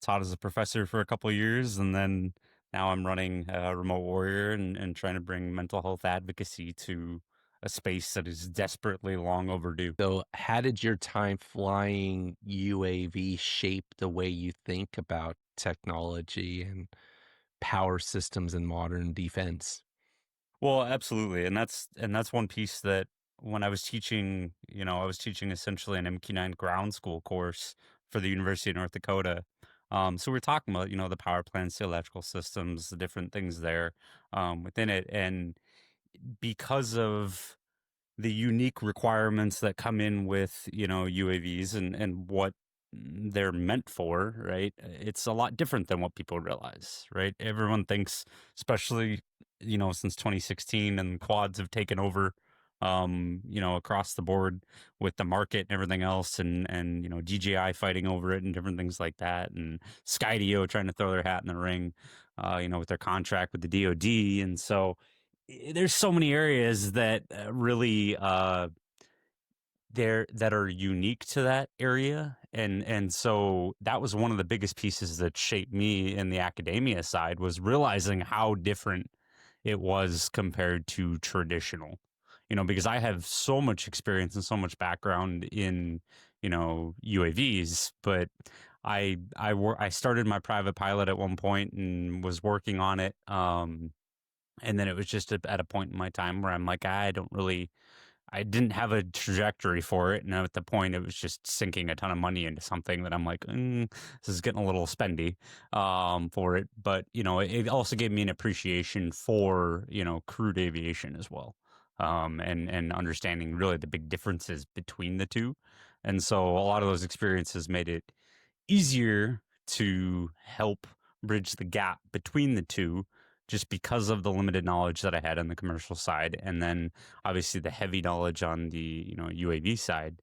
taught as a professor for a couple of years, and then now I'm running Remote Warrior and trying to bring mental health advocacy to a space that is desperately long overdue. So, how did your time flying UAV shape the way you think about technology and power systems in modern defense? Well, absolutely, and that's one piece that when I was teaching, I was teaching essentially an MQ-9 ground school course for the University of North Dakota. So we're talking about, the power plants, the electrical systems, the different things there within it, and because of the unique requirements that come in with, UAVs and what they're meant for, right? It's a lot different than what people realize, right? Everyone thinks, especially, since 2016 and quads have taken over, across the board with the market and everything else and DJI fighting over it and different things like that, and Skydio trying to throw their hat in the ring, with their contract with the DoD. And so there's so many areas that really there that are unique to that area, and so that was one of the biggest pieces that shaped me in the academia side, was realizing how different it was compared to traditional, because I have so much experience and so much background in, UAVs, but I started my private pilot at one point and was working on it, and then it was just at a point in my time where I'm like, I didn't have a trajectory for it. And at the point, it was just sinking a ton of money into something that I'm like, this is getting a little spendy for it. But, it also gave me an appreciation for, crewed aviation as well. And understanding really the big differences between the two. And so a lot of those experiences made it easier to help bridge the gap between the two, just because of the limited knowledge that I had on the commercial side, and then obviously the heavy knowledge on the, UAV side,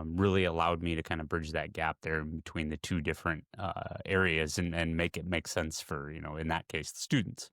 really allowed me to kind of bridge that gap there between the two different areas and make it make sense for, in that case, the students.